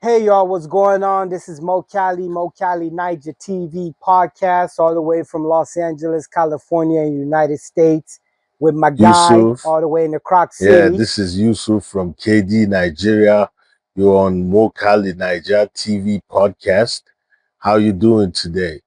Hey y'all, what's going on? This is Mo Cali 9ja TV podcast, all the way from Los Angeles, California, United States, with my guy Yusuf. all the way in the Croc Yeah, City. this is Yusuf from KD, Nigeria. You're on Mo Cali 9ja TV podcast. How you doing today?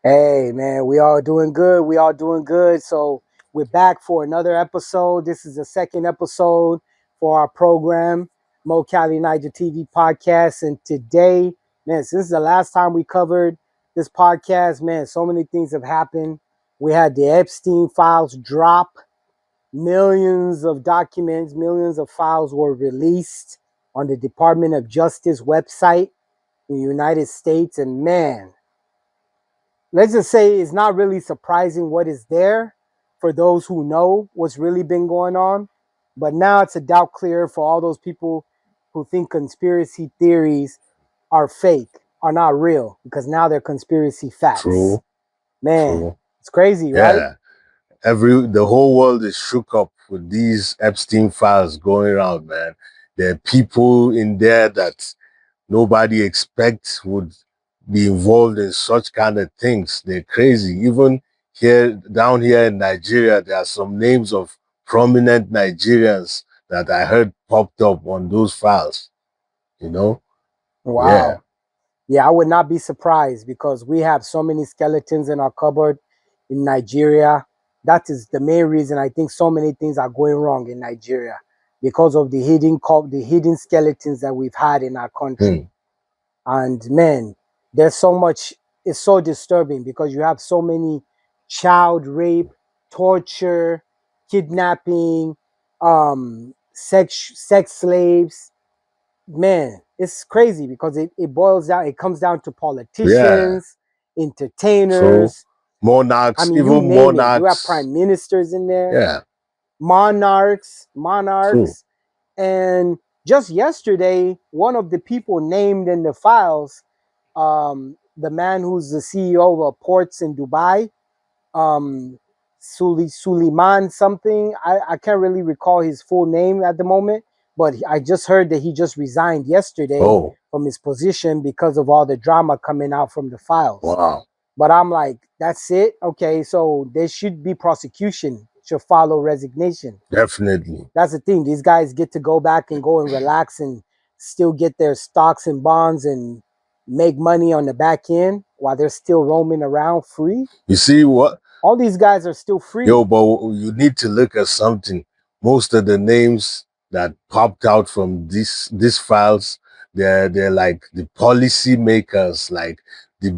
Hey man, we all doing good. We all doing good. So we're back for another episode. This is the second episode for our program, Mo Cali and 9ja TV podcast. And today, man, since the last time we covered this podcast, man, so many things have happened. We had the Epstein files drop, millions of documents, millions of files were released on the Department of Justice website in the United States. And man, let's just say it's not really surprising what is there for those who know what's really been going on. But now it's a doubt clear for all those people who think conspiracy theories are fake, are not real, because now they're conspiracy facts. True, Man, true. it's crazy, right? Yeah, the whole world is shook up with these Epstein files going around, man. There are people in there that nobody expects would be involved in such kind of things. They're crazy. Even down here in Nigeria, there are some names of prominent Nigerians that I heard popped up on those files, you know? Yeah. Wow. Yeah, I would not be surprised because we have so many skeletons in our cupboard in Nigeria. That is the main reason I think so many things are going wrong in Nigeria because of the hidden skeletons that we've had in our country. Hmm. And man, there's so much. It's so disturbing because you have so many child rape, torture, kidnapping, sex slaves. Man, it's crazy because it comes down to Yeah. politicians, True. entertainers. I Monarchs, mean, you even name it. You have monarchs. prime ministers in there, Yeah. monarchs, True. and just yesterday, one of the people named in the files, the man who's the CEO of ports in Dubai, um, Suleiman something. I can't really recall his full name at the moment, but I just heard that he just resigned yesterday Oh, from his position because of all the drama coming out from the files. wow. But I'm like, that's it? Okay, so there should be prosecution, should follow resignation. Definitely. That's the thing. These guys get to go back and go and relax and still get their stocks and bonds and make money on the back end while they're still roaming around free. You see what? All these guys are still free. Yo, but you need to look at something. Most of the names that popped out from these files, they're like the policy makers, like the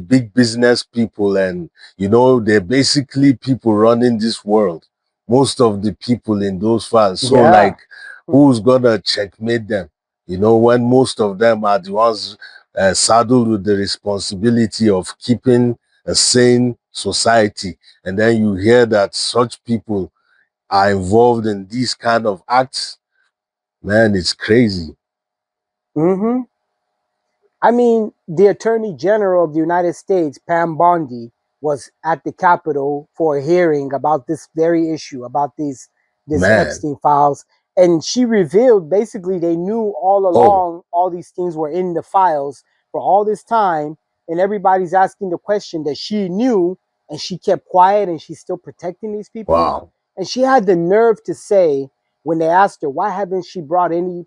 big business people, and they're basically people running this world. Most of the people in those files. So Yeah. like, who's gonna checkmate them? When most of them are the ones saddled with the responsibility of keeping a sane society, and then you hear that such people are involved in these kind of acts, man, it's crazy. Mm-hmm. I mean, the Attorney General of the United States, Pam Bondi, was at the Capitol for a hearing about this very issue, about this Man. Epstein files. And she revealed basically they knew all Oh, along all these things were in the files for all this time. And everybody's asking the question that she knew and she kept quiet and she's still protecting these people. wow. And she had the nerve to say, when they asked her, why haven't she brought any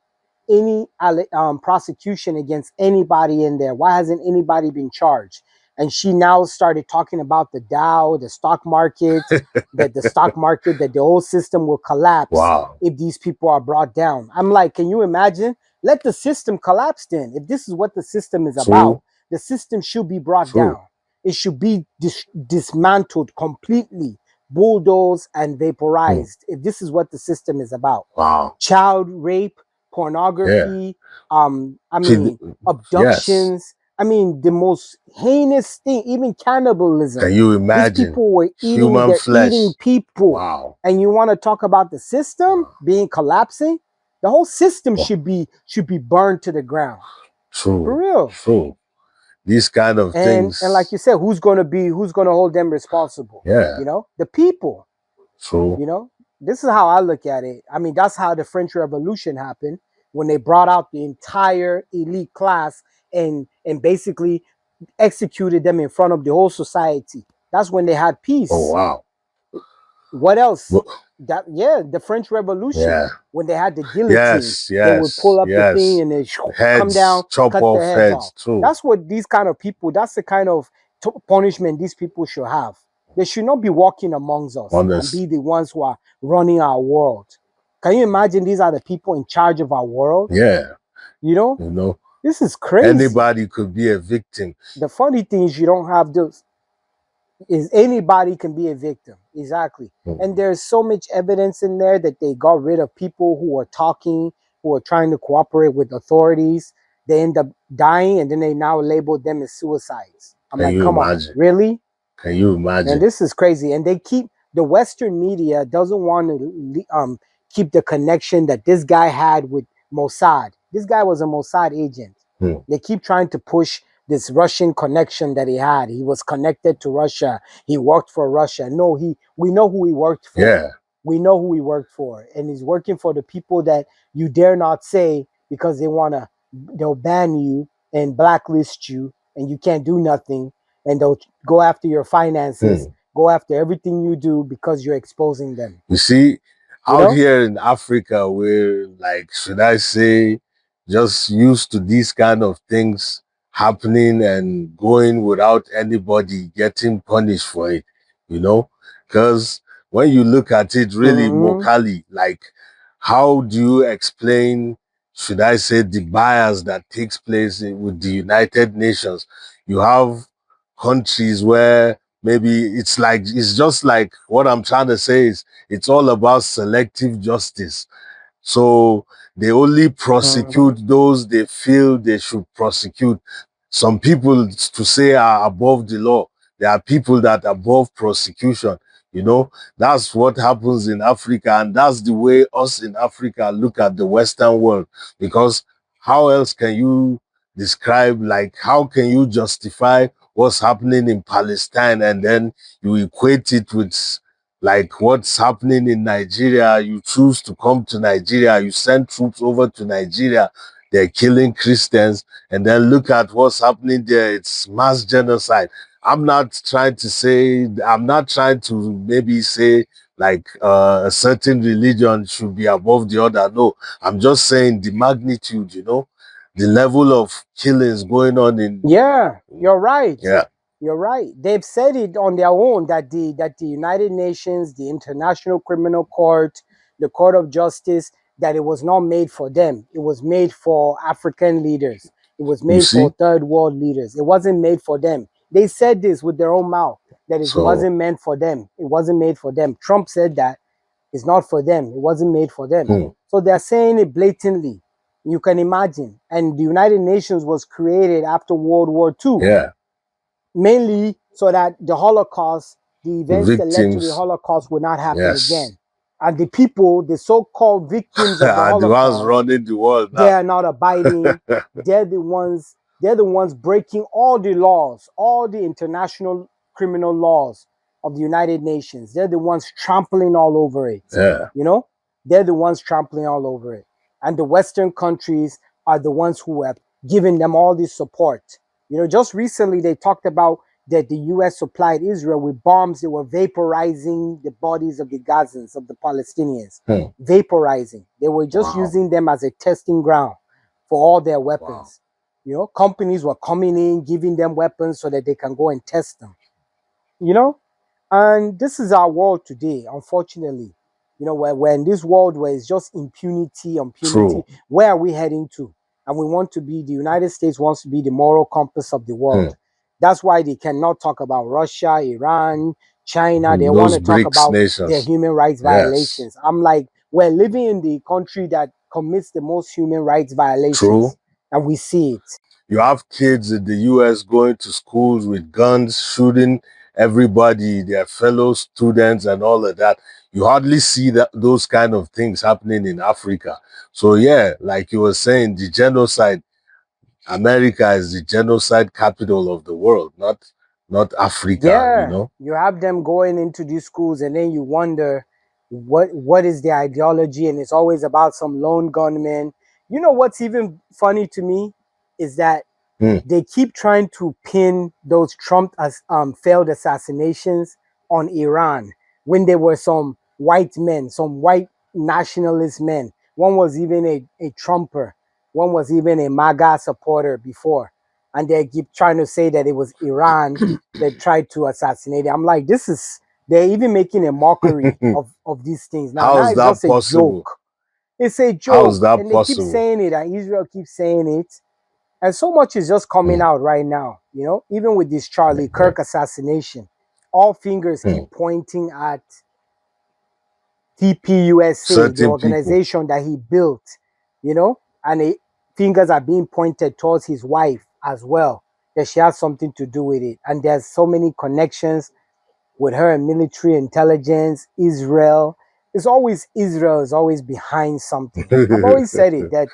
prosecution against anybody in there? Why hasn't anybody been charged? And she now started talking about the Dow, the stock market, that the whole system will collapse Wow. if these people are brought down. I'm like, can you imagine? Let the system collapse then. If this is what the system is about, True. the system should be brought True. down. It should be dismantled completely, bulldozed and vaporized. If this is what the system is about. Wow. Child rape, Yeah. pornography, Yes. abductions. I mean, the most heinous thing, even cannibalism. Can you These imagine? people were Human they're flesh. eating people. Wow. And you want to talk about the system being collapsing? The whole system Wow. should be burned to the ground. True. For real. True. These kind of things. And like you said, who's gonna hold them responsible? Yeah. The people. True. This is how I look at it. I mean, that's how the French Revolution happened. when they brought out the entire elite class and basically executed them in front of the whole society. That's when they had Oh peace. wow. What else? But, That yeah, the French Revolution yeah. when they had the guillotine, Yes, they would yes, pull up the thing yes. and they come Heads, down, chop cut their off heads off. heads, true. That's what these kind of people. That's the kind of punishment these people should have. They should not be walking amongst us On and this, be the ones who are running our world. Can you imagine these are the people in charge of our world? yeah, You know, you know, this is crazy. anybody could be a victim. The funny thing is you don't have those is anybody can be a victim. Exactly. And Mm. there's so much evidence in there that they got rid of people who were talking, who were trying to cooperate with authorities. They end up dying and then they now labeled them as suicides. I'm Can like, you come on, imagine? really? Can you Man, imagine? this is crazy. And they keep the Western media doesn't want to keep the connection that this guy had with Mossad. This guy was a Mossad agent. Hmm. They keep trying to push this Russian connection that he had. He was connected to Russia. He worked for Russia. No, we know who he worked for. Yeah, We know who he worked for. And he's working for the people that you dare not say because they'll ban you and blacklist you and you can't do nothing and they'll go after your finances, hmm. go after everything you do because you're exposing them. You see, You out know? here in Africa, we're like, should I say, just used to these kind of things happening and going without anybody getting punished for it, you know? Because when you look at it, really, Mo Mm-hmm. Cali, like, how do you explain, should I say, the bias that takes place with the United Nations? You have countries where maybe it's just like what I'm trying to say is it's all about selective justice. So they only Mm-hmm. prosecute those they feel they should prosecute. Some people to say are above the law. There are people that are above prosecution. You know, that's what happens in Africa, and that's the way us in Africa look at the Western world. Because how else can you describe, like, how can you justify what's happening in Palestine and then you equate it with like what's happening in Nigeria? You choose to come to Nigeria, you send troops over to Nigeria, they're killing Christians, and then look at what's happening there. It's mass genocide. I'm not trying to maybe say like a certain religion should be above the other. No, I'm just saying the magnitude, you know, the level of killings going on in, Yeah, you're right. yeah, You're right. They've said it on their own that the United Nations, the International Criminal Court, the Court of Justice, that it was not made for them. It was made for African leaders. It was you made for see? third world leaders. It wasn't made for them. They said this with their own mouth that it So, wasn't meant for them. It wasn't made for them. Trump said that it's not for them. It wasn't made for them. hmm, So they're saying it blatantly. You can imagine. And the United Nations was created after World War II yeah, mainly so that the Holocaust, the the events that led to the victims, Holocaust would not happen yes, again. And the people, the so-called victims of the are the ones Holocaust, running the world they now. are not abiding. They're the ones breaking all the laws, all the international criminal laws of the United Nations. They're the ones trampling all over it. Yeah, You know? They're the ones trampling all over it. And the Western countries are the ones who have given them all this support. Just recently they talked about that the US supplied Israel with bombs that were vaporizing the bodies of the Gazans, of the Palestinians. hmm. Vaporizing. They were just Wow, using them as a testing ground for all their wow, weapons. Companies were coming in, giving them weapons so that they can go and test them. You know, and this is our world today, unfortunately. Where we're in this world where it's just impunity, true. impunity. Where are we heading to? And we want to be, the United States wants to be the moral compass of the Hmm. world. That's why they cannot talk about Russia, Iran, China. They want Those to talk BRICS about their nations, human rights yes, violations. I'm like, we're living in the country that commits the most human rights true. violations, and we see it. You have kids in the US going to schools with guns, shooting everybody, their fellow students, and all of that. You hardly see those kind of things happening in Africa. So, yeah, like you were saying, the genocide, America is the genocide capital of the world, not Africa, you Yeah, know? you have them going into these schools, and then you wonder what is their ideology, and it's always about some lone gunman. You know what's even funny to me is that Mm. they keep trying to pin those Trump as failed assassinations on Iran when there were some white men, some white nationalist men. One was even a Trumper, one was even a MAGA supporter before. And they keep trying to say that it was Iran that tried to assassinate him. I'm like, this is, they're even making a mockery of these things. Now, How now is it's that just a possible? joke. It's a How is joke. that And they keep possible? saying it, and Israel keeps saying it, and so much is just coming Mm. out right now, even with this Charlie Yeah. Kirk assassination, all fingers keep Mm. pointing at TPUSA, the Certain people. organization that he built, and fingers are being pointed towards his wife as well, that she has something to do with it. And there's so many connections with her and military intelligence, Israel. It's always Israel is always behind something. I've always said it that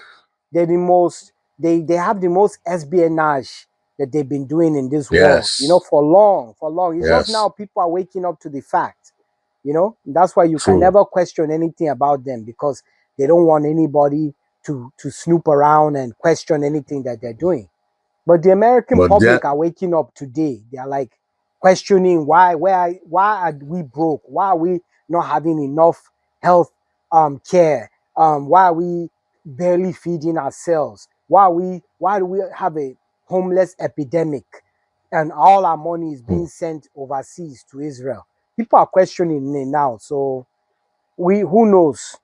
they're the most they have the most espionage that they've been doing in this world, Yes. for long, for long. It's just Yes. now people are waking up to the fact, That's why you can True. never question anything about them, because they don't want anybody to snoop around and question anything that they're doing. But the American But public that are waking up today. They are like questioning why are we broke? Why are we not having enough health care? Why are we barely feeding ourselves? Why do we have a homeless epidemic and all our money is being mm, sent overseas to Israel? People are questioning it now. So we who knows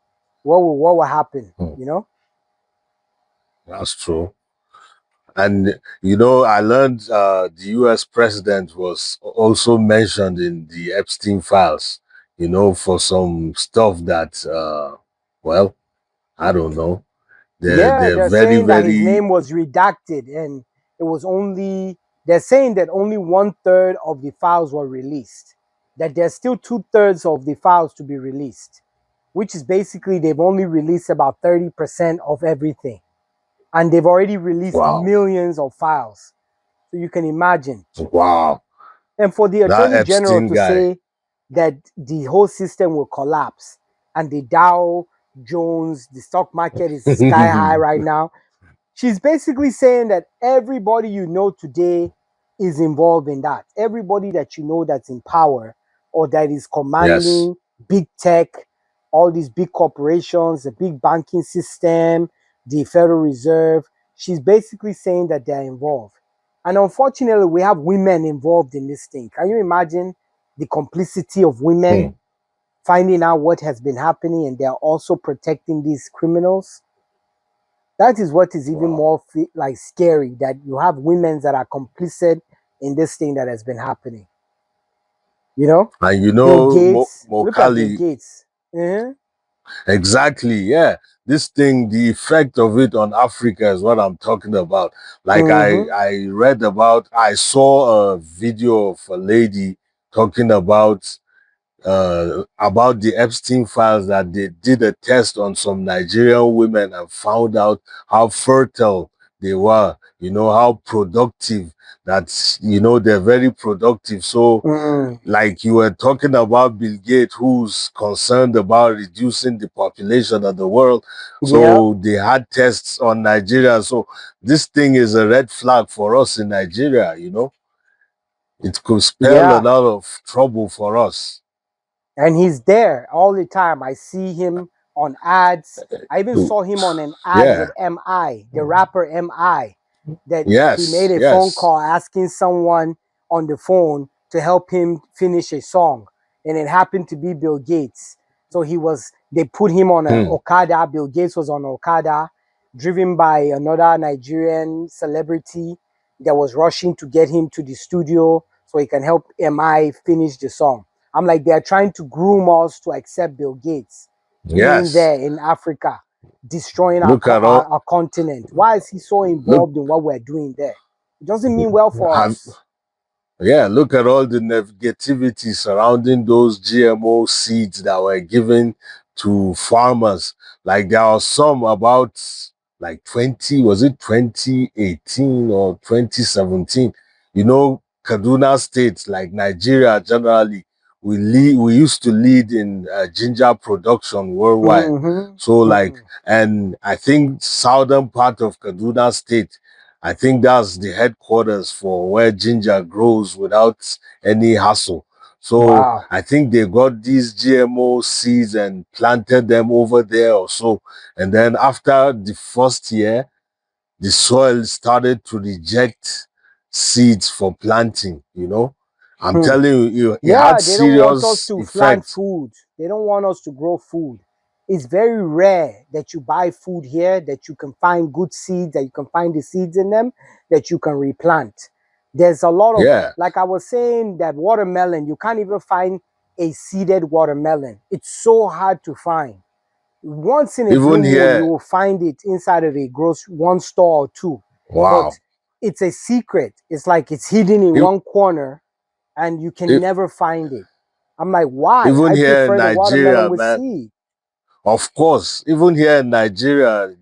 what will happen, mm, that's true. And I learned the US president was also mentioned in the Epstein files, for some stuff that well, I don't know. Yeah, They're they're very, saying that his very name was redacted, and it was only, they're saying that only 1/3 of the files were released, that there's still 2/3 of the files to be released, which is basically they've only released about 30% of everything. And they've already released wow. millions of files. So you can imagine. Wow. And for the That attorney general Epstein to guy. say that the whole system will collapse and the Dow Jones, the stock market is sky high right now, she's basically saying that everybody you know today is involved in that. Everybody that you know that's in power or that is Yes. commanding big tech, all these big corporations, the big banking system, the Federal Reserve, she's basically saying that they're involved. And unfortunately, we have women involved in this thing. Can you imagine the complicity of women Hmm. finding out what has been happening and they're also protecting these criminals? That is what is even Wow. more like scary, that you have women that are complicit in this thing that has been happening. You know, And Bill Gates. Mo Look at Bill Cali. Gates. Mhm. Exactly. Yeah. This thing, the effect of it on Africa is what I'm talking about. Like Mhm. I saw a video of a lady talking about the Epstein files, that they did a test on some Nigerian women and found out how fertile they were, how productive, that, they're very productive. So Mhm. like you were talking about Bill Gates, who's concerned about reducing the population of the world. Yeah. So they had tests on Nigeria. So this thing is a red flag for us in Nigeria. It could spell a Yeah. lot of trouble for us. And he's there all the time. I see him on ads. I even Ooh, saw him on an ad with yeah. MI, the rapper MI, that he Yes. made a phone Yes. call asking someone on the phone to help him finish a song. And it happened to be Bill Gates. So they put him on an Hmm. Okada. Bill Gates was on Okada, driven by another Nigerian celebrity that was rushing to get him to the studio so he can help MI finish the song. I'm like, they're trying to groom us to accept Bill Gates being Yes. there in Africa, destroying our, Look at all. our continent. Why is he so Look. involved in what we're doing there? It doesn't mean well for Have us. Yeah, look at all the negativity surrounding those GMO seeds that were given to farmers. Like there are some about like 20, was it 2018 or 2017? Kaduna State, like Nigeria generally, we used to lead in ginger production worldwide. Mm-hmm. So like, Mm-hmm. and I think southern part of Kaduna State, I think that's the headquarters for where ginger grows without any hassle. So Wow. I think they got these GMO seeds and planted them over there or so. And then after the first year, the soil started to reject seeds for planting, you know. I'm Hmm. telling you, it had Yeah, they don't want us serious to plant effect. food. They don't want us to grow food. It's very rare that you buy food here that you can find good seeds, that you can find the seeds in them that you can replant. There's a lot of, Yeah. like I was saying, that watermelon, you can't even find a seeded watermelon. It's so hard to find. Once in a blue Even moon, you here, will find it inside of a grocery one store or two, but wow. it's a secret. It's like it's hidden in E- one corner and you can e- never find it. I'm like, why? Even I here in prefer the watermelon Nigeria, with man. seed. Of course, even here in Nigeria,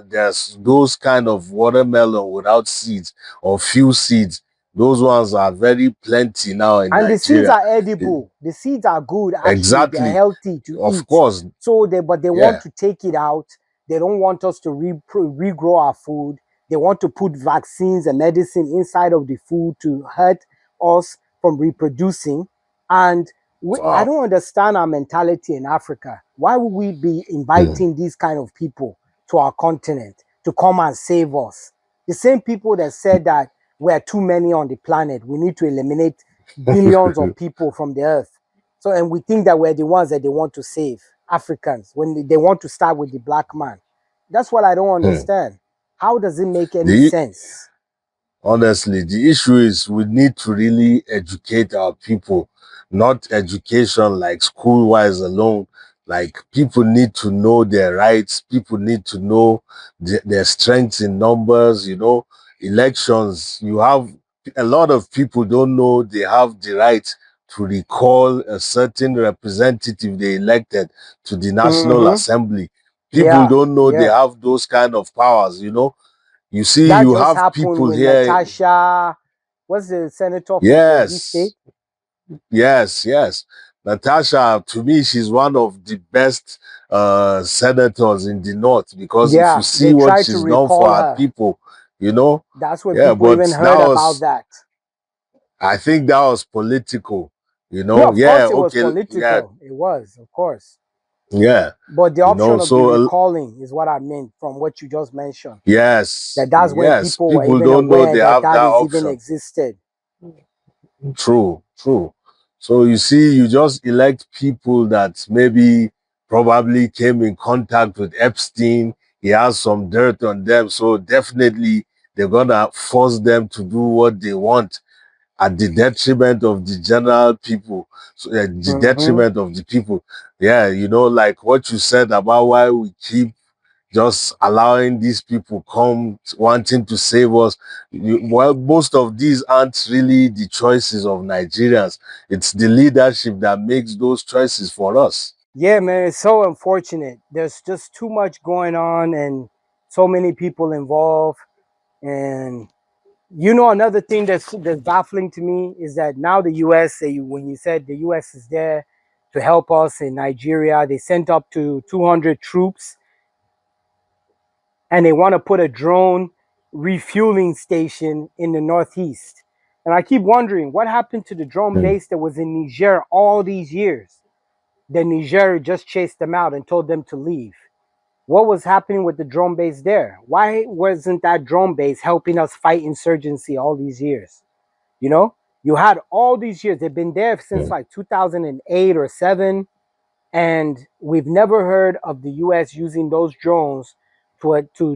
there's those kind of watermelon without seeds or few seeds. Those ones are very plenty now in And the seeds Nigeria. are E- edible. The seeds are good, actually. They're Exactly. healthy to Of eat. course. So but they want Yeah. to take it out. They don't want us to regrow our food. They want to put vaccines and medicine inside of the food to hurt us from reproducing. And I Wow. don't understand our mentality in Africa. Why would we be Hmm. inviting these kind of people to our continent to come and save us? The same people that said that we're too many on the planet, we need to eliminate billions of people from the earth. So, and we think that we're the ones that they want to save, Africans, when they want to start with the black man. That's what I don't Hmm. understand. How does it make any The sense? Honestly, the issue is we need to really educate our people, not education like school wise alone. Like people need to know their rights, people need to know their strengths in numbers, you know. Elections, you have a lot of people don't know they have the right to recall a certain representative they elected to the National Mm-hmm. Assembly. People Yeah, don't know they yeah. have those kind of powers, you know. You see, That you just have happened people with here. Natasha. What's the senator from Kogi State? Yes, yes. Natasha, to me, she's one of the best senators in the north because if you Yeah, see they what tried to she's done for recall our her. people, you know, That's when yeah, people but even that heard about was, that. I think that was political, you Yeah, know, of yeah, course it was okay, yeah, political. It was, of course. yeah, But the you know, option of the so, recalling is what I meant from what you just mentioned. yes, That's when yes, people were people even don't know aware they that have that that is even option. existed. True, true. So you see, you just elect people that maybe probably came in contact with Epstein. He has some dirt on them. So definitely they're gonna force them to do what they want at the detriment of the general people. So the Mm-hmm. detriment of the people. Yeah, you know, like what you said about why we keep just allowing these people come wanting to save us. Well, most of these aren't really the choices of Nigerians. It's the leadership that makes those choices for us. Yeah, man, it's so unfortunate. There's just too much going on and so many people involved. And another thing that's baffling to me is that now the U.S. When you said the U.S. is there to help us in Nigeria, they sent up to 200 troops, and they want to put a drone refueling station in the Northeast. And I keep wondering what happened to the drone Hmm. base that was in Niger all these years. Then Niger just chased them out and told them to leave. What was happening with the drone base there? Why wasn't that drone base helping us fight insurgency all these years? You know, you had all these years, they've been there since Hmm. like 2008 or 7, and we've never heard of the US using those drones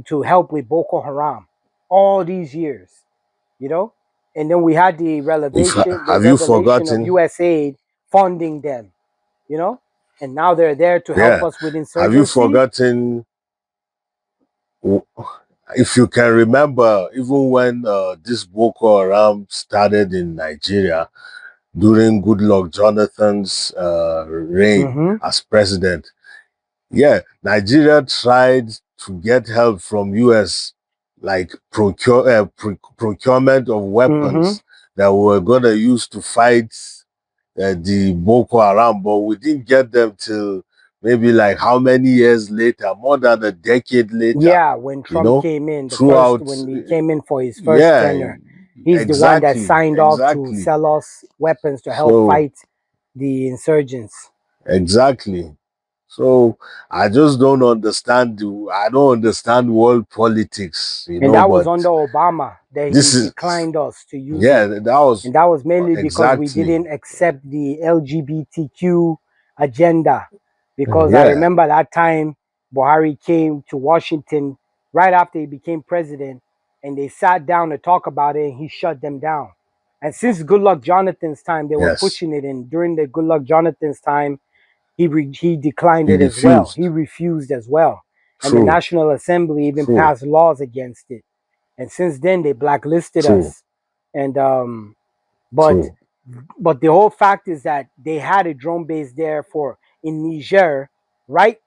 to help with Boko Haram all these years, you know? And then we had If, the have you revelation of forgotten? US aid funding them, you know? And now they're there to help Yeah. us with Have you insurgency. forgotten? If you can remember, even when this Boko Haram started in Nigeria during Goodluck Jonathan's reign Mm-hmm. as president, yeah, Nigeria tried to get help from US, like procurement of Mm-hmm. weapons that we were gonna use to fight the Boko Haram, but we didn't get them till maybe like how many years later, more than a decade later, Yeah, when you Trump know, came in, throughout, when he came in for his first yeah, tenure, he's the one that exactly, signed off to exactly. sell us weapons to help So, fight the insurgents. exactly. So I just don't understand. I don't understand world politics, And that was but under Obama that this he is, declined us to use yeah, it. that was And that was mainly because we exactly, didn't accept the LGBTQ agenda. Because I yeah, remember that time Buhari came to Washington right after he became president, and they sat down to talk about it, and he shut them down. And since Goodluck Jonathan's time, they were yes. pushing it. And during the Goodluck Jonathan's time, he declined He it as well. He refused. refused as well. And the True, National Assembly even true, passed laws against it. And since then, they blacklisted true, us. And but true. but the whole fact is that they had a drone base there for in Niger, right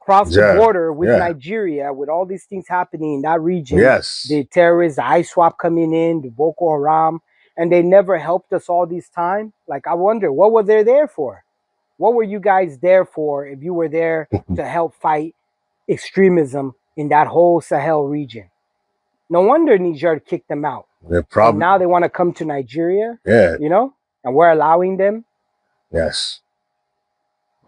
across the Yeah, border with yeah, Nigeria, with all these things happening in that region, yes. the terrorists, the ISWAP coming in, the Boko Haram, and they never helped us all this time. Like, I wonder, what were they there for? What were you guys there for if you were there to help fight extremism in that whole Sahel region? No wonder Niger kicked them out. The And problem, now they want to come to Nigeria, yeah, you know, and we're allowing them. yes,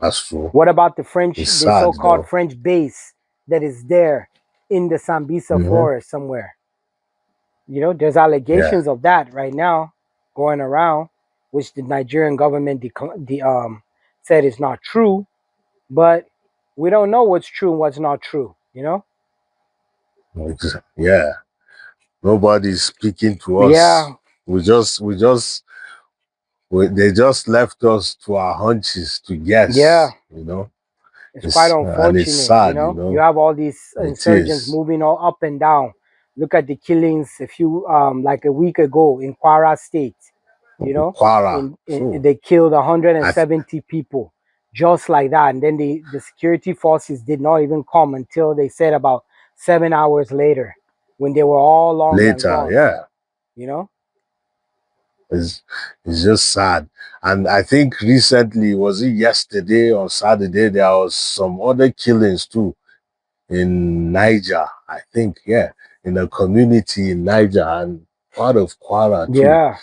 that's true. What about It's the sad so-called though. French base that is there in the Sambisa Hmm. forest somewhere? You know, there's Yeah, allegations of that right now going around, which the Nigerian government said is not true, but we don't know what's true and what's not true, you know? yeah. Nobody's speaking to us. Yeah, They just left us to our hunches to yeah. guess. It's quite And it's unfortunate, you sad, know. You have all these It insurgents is. moving all up and down. Look at the killings a few like a week ago in Kwara State. You know, Quara, true. they killed I th- 170 people just like that, and then the security forces did not even come until they said about 7 hours later, when they were all long and Later, gone. yeah. You know. It's, it's just sad. And I think recently, was it yesterday or Saturday, there was some other killings too in Niger, I think, yeah, in a community in Niger and part of Kwara too. Yeah.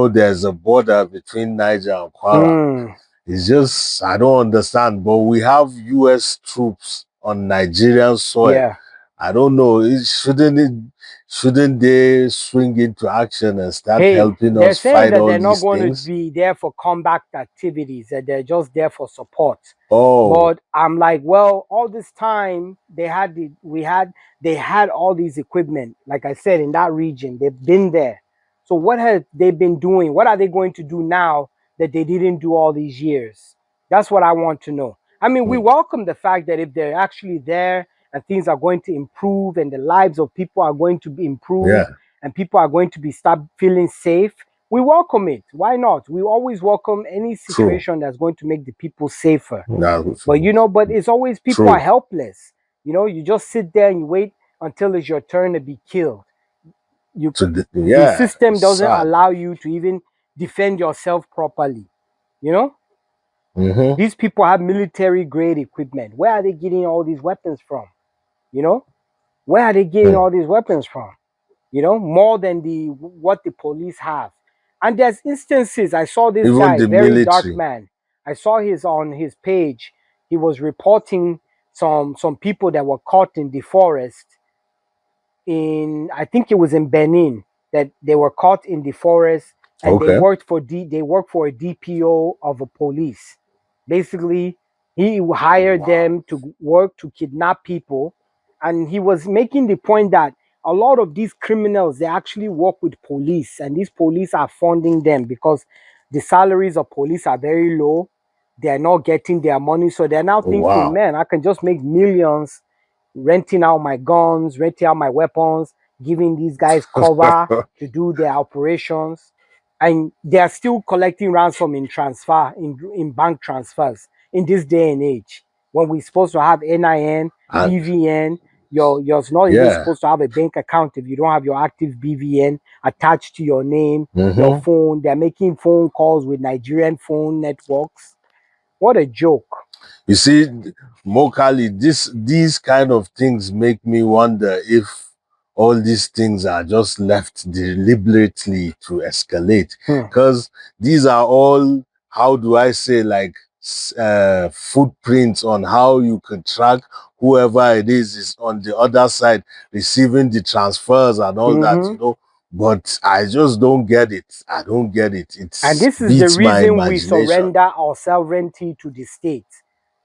There's a border between Niger and Kwara. Mm, It's just, I don't understand, but we have US troops on Nigerian soil. yeah. I don't know, shouldn't they swing into action and start Hey, helping they're us saying fight that all they're not these going to things? be there for combat activities, that they're just there for support. Oh, But I'm like, well, all this time they had all these equipment, like I said, in that region. They've been there. So what have they been doing? What are they going to do now that they didn't do all these years? That's what I want to know. I mean, we hmm, welcome the fact that if they're actually there and things are going to improve and the lives of people are going to be yeah, improved and people are going to be start feeling safe, we welcome it. Why not? We always welcome any true. situation that's going to make the people safer. That's But but it's always people are true. helpless. You know, you just sit there and you wait until it's your turn to be killed. You The Yeah, system it's doesn't sad. allow you to even defend yourself properly. You know, Hmm. these people have military grade equipment. Where are they getting all these weapons from? You know, where are they getting all these weapons from? You know, more than the what the police have. And there's instances. I saw this Even guy, the very dark military. man. I saw his on his page. He was reporting some people that were caught in the forest in, I think it was in Benin, that they were caught in the forest, and Okay. they worked for a DPO of a police. Basically, he hired Wow. them to work to kidnap people, and he was making the point that a lot of these criminals, they actually work with police, and these police are funding them because the salaries of police are very low. They're not getting their money, so they're now Oh, thinking, wow. man, I can just make millions renting out my guns, renting out my weapons, giving these guys cover to do their operations. And they're still collecting ransom in bank transfers in this day and age when we're supposed to have NIN, And BVN, You're not even Yeah. supposed to have a bank account if you don't have your active BVN attached to your name, your Mm-hmm. phone. They're making phone calls with Nigerian phone networks. What a joke. You see, Mo Cali, these kind of things make me wonder if all these things are just left deliberately to escalate. Hmm. Because these are all, how do I say, like footprints on how you can track whoever it is on the other side receiving the transfers and all that, Hmm. you know. But I just don't get it. I don't get it. It And this is the beats my reason we imagination. surrender our sovereignty to the state.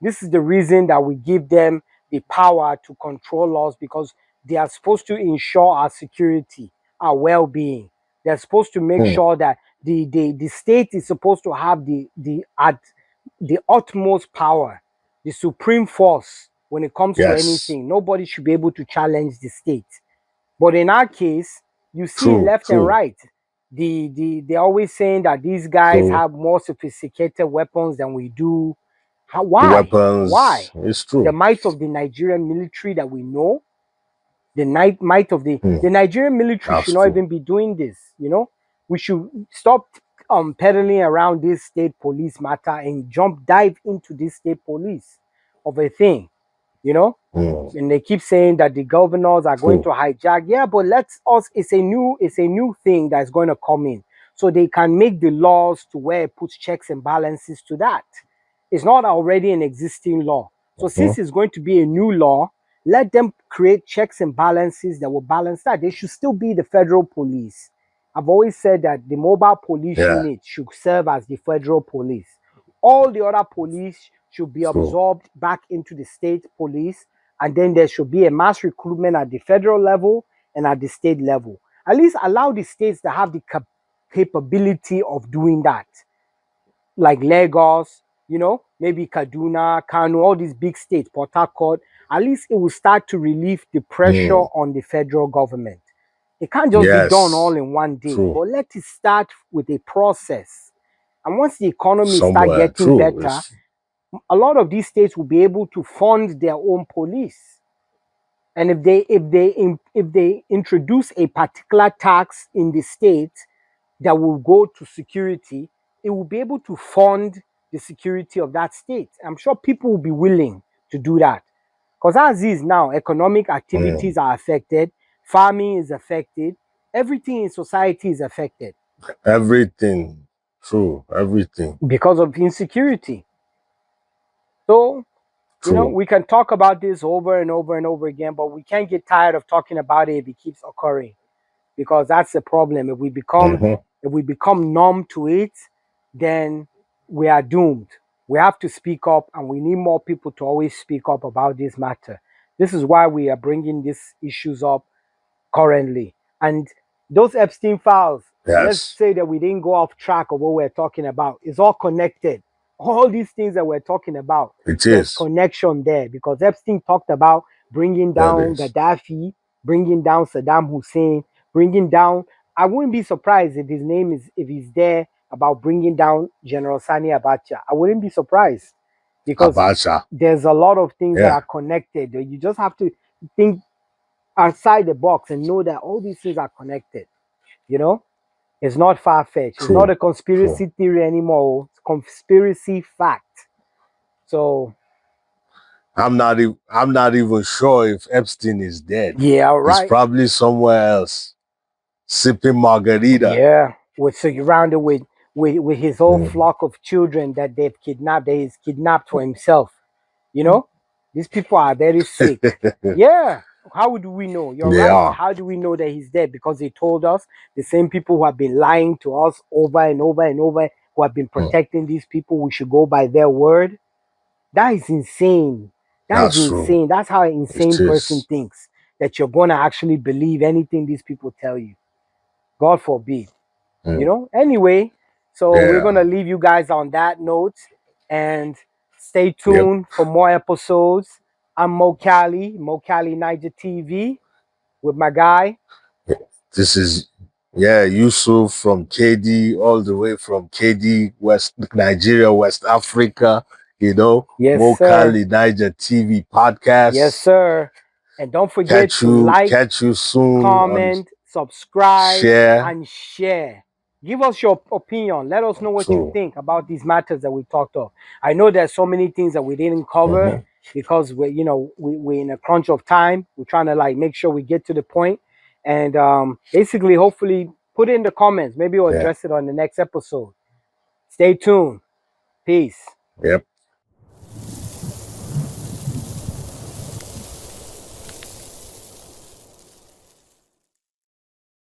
This is the reason that we give them the power to control us because they are supposed to ensure our security, our well being. They're supposed to make Hmm. sure that the state is supposed to have the utmost power, the supreme force when it comes to Yes. anything. Nobody should be able to challenge the state. But in our case, you see True, left and true, right. They're always saying that these guys true. have more sophisticated weapons than we do. How, why? Weapons, Why? it's The true. might of the Nigerian military that we know, might of Hmm, the Nigerian military should that's not true. even be doing this. We should stop peddling around this state police matter and dive into this state police of a thing. You know, Hmm, and they keep saying that the governors are going true. to hijack. Yeah, but it's a new thing that's going to come in. So they can make the laws to where it puts checks and balances to that. It's not already an existing law. So Hmm, since it's going to be a new law, let them create checks and balances that will balance that. They should still be the federal police. I've always said that the mobile police yeah, unit should serve as the federal police. All the other police should be true. absorbed back into the state police, and then there should be a mass recruitment at the federal level and at the state level. At least allow the states to have the capability of doing that, like Lagos, maybe Kaduna, Kano, all these big states, Port Harcourt. At least it will start to relieve the pressure Hmm, on the federal government. It can't just be done all yes, in one day, true. but let it start with a process. And once the economy start Somewhere, getting true. better, a lot of these states will be able to fund their own police. And if they introduce a particular tax in the state that will go to security, it will be able to fund the security of that state. I'm sure people will be willing to do that. Because as is now, economic Hmm, activities are affected, farming is affected, everything in society is affected everything, true. Everything, because of insecurity. So true. we can talk about this over and over and over again, but we can't get tired of talking about it if it keeps occurring because that's the problem. Hmm. If we become numb to it, then we are doomed. We have to speak up, and we need more people to always speak up about this matter. This is why we are bringing these issues up currently. And those Epstein files, let's Yes, say that we didn't go off track of what we're talking about. It's all connected. All these things that we're talking about, it there's is. connection there because Epstein talked about bringing That down is. Gaddafi, bringing down Saddam Hussein, bringing down. I wouldn't be surprised if he's there about bringing down General Sani Abacha. I wouldn't be surprised because Abacha. there's a lot of things that Yeah, are connected. You just have to think outside the box and know that all these things are connected. You know, it's not far fetched. It's not true, a true. conspiracy theory anymore. It's conspiracy fact. So I'm not even sure if Epstein is dead. yeah, all He's right. probably somewhere else, sipping margarita. Yeah, with surrounded with his whole Hmm. flock of children that they've kidnapped. That he's kidnapped for himself. You know, these people are very sick. Yeah. How do we know? You're They right. are. How do we know that he's dead? Because they told us the same people who have been lying to us over and over and over, who have been Hmm. protecting these people. We should go by their word. That is insane. That is That's true. insane. That's how an It insane person is. thinks that you're gonna actually believe anything these people tell you. God forbid. Hmm. Anyway, so we're Yeah. gonna leave you guys on that note and stay Yep. tuned for more episodes. I'm Mo Cali 9ja TV with my guy. This is, yeah, Yusuf from KD, all the way from KD, West Nigeria, West Africa, Yes, Mo sir. Cali, 9ja TV Yes, podcast. sir. And don't forget to like, catch you soon on comment, subscribe, share. and share. Give us your opinion. Let us know what you True. think about these matters that we talked of. I know there's so many things that we didn't cover Mm-hmm. because we're in a crunch of time. We're trying to like make sure we get to the point, and basically, hopefully, put it in the comments. Maybe we'll Yeah. address it on the next episode. Stay tuned. Peace. Yep.